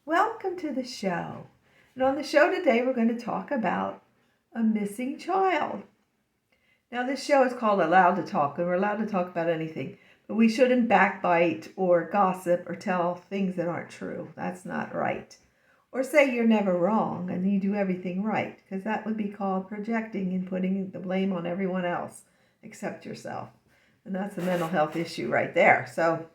Welcome to the show. And on the show today, we're going to talk about a missing child. Now, this show is called Allowed to Talk, and we're allowed to talk about anything, but we shouldn't backbite or gossip or tell things that aren't true. That's not right. Or say you're never wrong and you do everything right, because that would be called projecting and putting the blame on everyone else except yourself. And that's a mental health issue right there. So,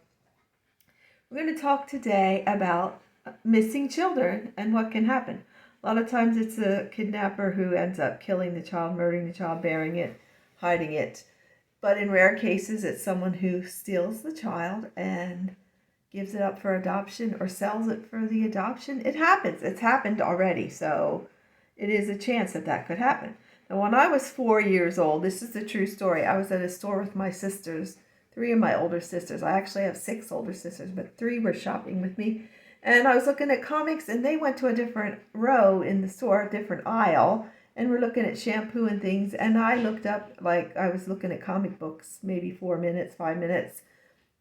we're going to talk today about missing children and what can happen. A lot of times it's a kidnapper who ends up killing the child, murdering the child, burying it, hiding it. But in rare cases, it's someone who steals the child and gives it up for adoption or sells it for the adoption. It happens. It's happened already. So it is a chance that that could happen. Now, when I was 4 years old, this is the true story. I was at a store with my sisters, 3 of my older sisters. I actually have 6 older sisters, but 3 were shopping with me. And I was looking at comics, and they went to a different row in the store, a different aisle, and we're looking at shampoo and things. And I looked up, like I was looking at comic books, maybe 4 minutes, 5 minutes.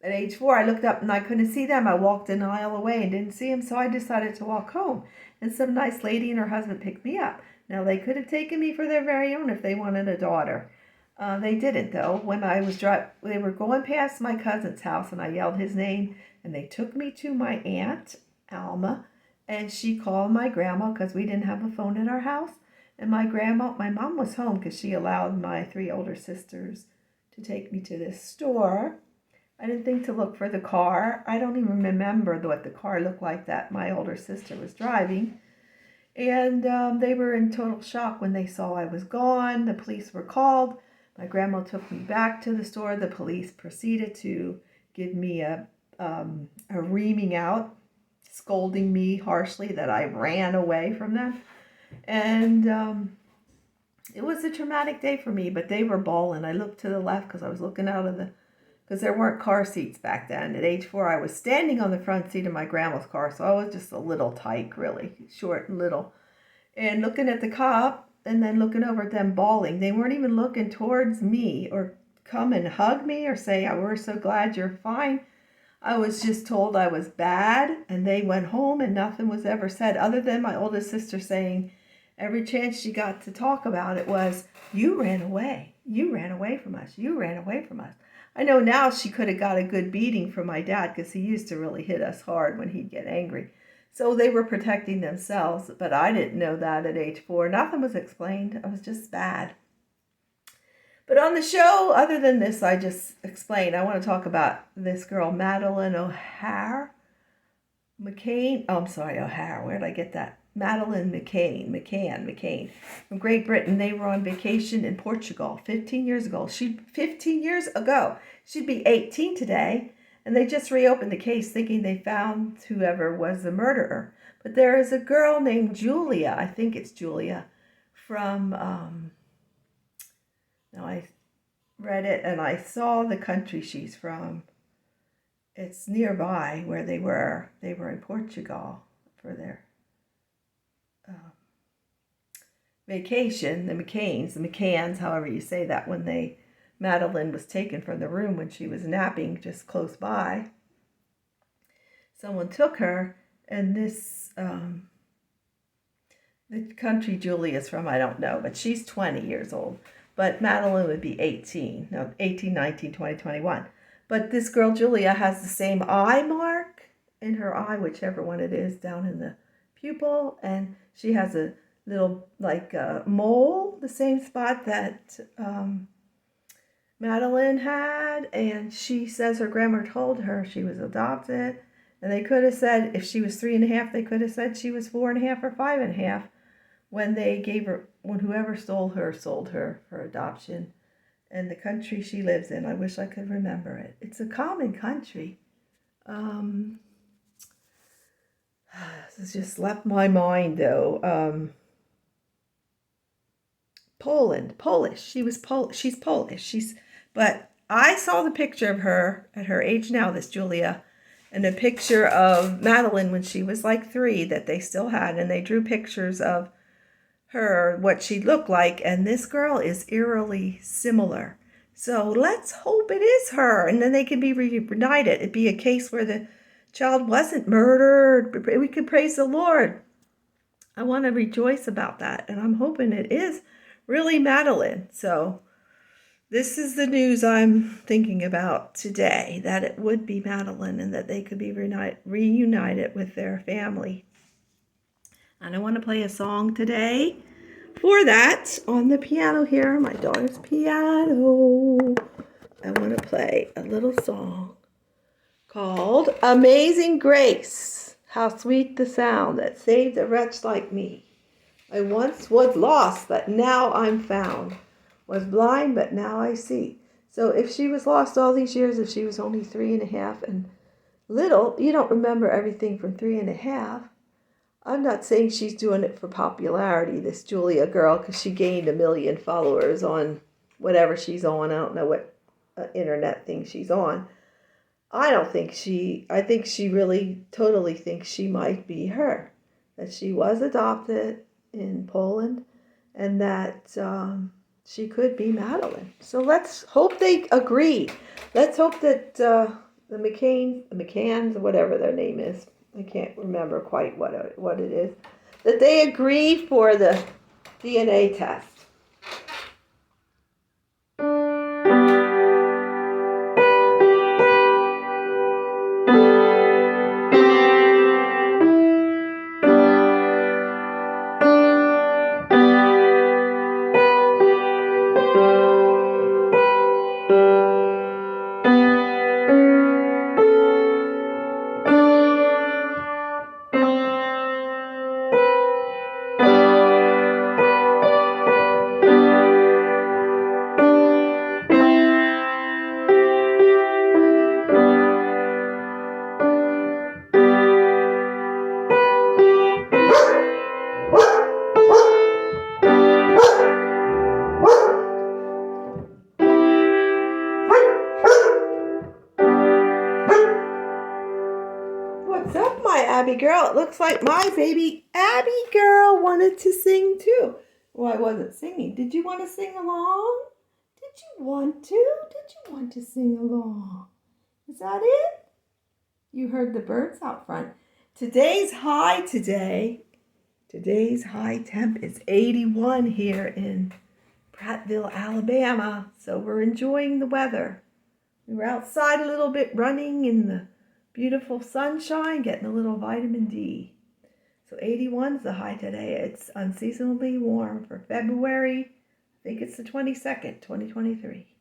At age 4, I looked up and I couldn't see them. I walked an aisle away and didn't see them, so I decided to walk home. And some nice lady and her husband picked me up. Now, they could have taken me for their very own if they wanted a daughter. They didn't, though. When I was they were going past my cousin's house, and I yelled his name, and they took me to my aunt, Alma, and she called my grandma because we didn't have a phone in our house. And my mom was home because she allowed my 3 older sisters to take me to this store. I didn't think to look for the car. I don't even remember what the car looked like that my older sister was driving. And they were in total shock when they saw I was gone. The police were called. My grandma took me back to the store. The police proceeded to give me a reaming out, scolding me harshly that I ran away from them. And it was a traumatic day for me, but they were bawling. I looked to the left because I was looking out of because there weren't car seats back then. At age 4, I was standing on the front seat of my grandma's car, so I was just a little tyke, really, short and little. And looking at the cop and then looking over at them bawling. They weren't even looking towards me or come and hug me or say, "Oh, we're so glad you're fine." I was just told I was bad, and they went home and nothing was ever said other than my oldest sister saying every chance she got to talk about it was, "You ran away. You ran away from us. You ran away from us." I know now she could have got a good beating from my dad because he used to really hit us hard when he'd get angry. So they were protecting themselves, but I didn't know that at age 4. Nothing was explained. I was just bad. But on the show, other than this, I just explained. I want to talk about this girl, Madeline O'Hare. O'Hare. Where did I get that? Madeline McCann. From Great Britain. They were on vacation in Portugal 15 years ago. 15 years ago. She'd be 18 today. And they just reopened the case thinking they found whoever was the murderer. But there is a girl named Julia. I think it's Julia. From, now I read it and I saw the country she's from. It's nearby where they were. They were in Portugal for their vacation. The McCanns, however you say that, when Madeline was taken from the room when she was napping just close by. Someone took her, and this, the country Julie is from, I don't know, but she's 20 years old. But Madeline would be 18, 19, 20, 21. But this girl, Julia, has the same eye mark in her eye, whichever one it is, down in the pupil. And she has a little, like a mole, the same spot that Madeline had. And she says her grandma told her she was adopted. And they could have said, if she was 3.5, they could have said she was 4.5 or 5.5 when they gave her, when whoever stole her sold her for adoption. And the country she lives in, I wish I could remember it. It's a common country. This just left my mind, though. Polish. She's Polish. But I saw the picture of her at her age now, this Julia, and a picture of Madeline when she was like 3 that they still had, and they drew pictures of her, what she looked like, and this girl is eerily similar. So let's hope it is her, and then they can be reunited. It'd be a case where the child wasn't murdered. We could praise the Lord. I want to rejoice about that, and I'm hoping it is really Madeline. So this is the news I'm thinking about today, that it would be Madeline and that they could be reunited with their family. And I want to play a song today for that on the piano here, my daughter's piano. I want to play a little song called Amazing Grace. How sweet the sound that saved a wretch like me. I once was lost, but now I'm found. Was blind, but now I see. So if she was lost all these years, if she was only 3.5 and little, you don't remember everything from 3.5. I'm not saying she's doing it for popularity, this Julia girl, because she gained 1 million followers on whatever she's on. I don't know what internet thing she's on. I think she really totally thinks she might be her. That she was adopted in Poland and that she could be Madeline. So let's hope they agree. Let's hope that the McCanns, whatever their name is, I can't remember quite what it is, that they agree for the DNA test. What's up, my Abby girl? It looks like my baby Abby girl wanted to sing too. Well, I wasn't singing. Did you want to sing along? Did you want to sing along? Is that it? You heard the birds out front. Today's high temp is 81 here in Prattville, Alabama. So we're enjoying the weather. We were outside a little bit running in the beautiful sunshine, getting a little vitamin D. So 81 is the high today. It's unseasonably warm for February. I think it's the 22nd, 2023.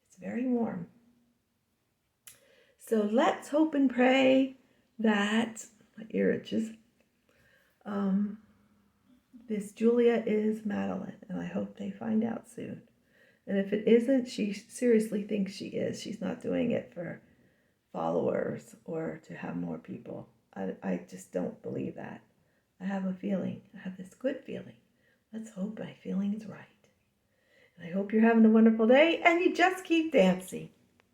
It's very warm. So let's hope and pray that, my ear itches, this Julia is Madeline, and I hope they find out soon. And if it isn't, she seriously thinks she is. She's not doing it for followers or to have more people. I just don't believe that. I have a feeling. I have this good feeling. Let's hope my feeling is right. And I hope you're having a wonderful day and you just keep dancing.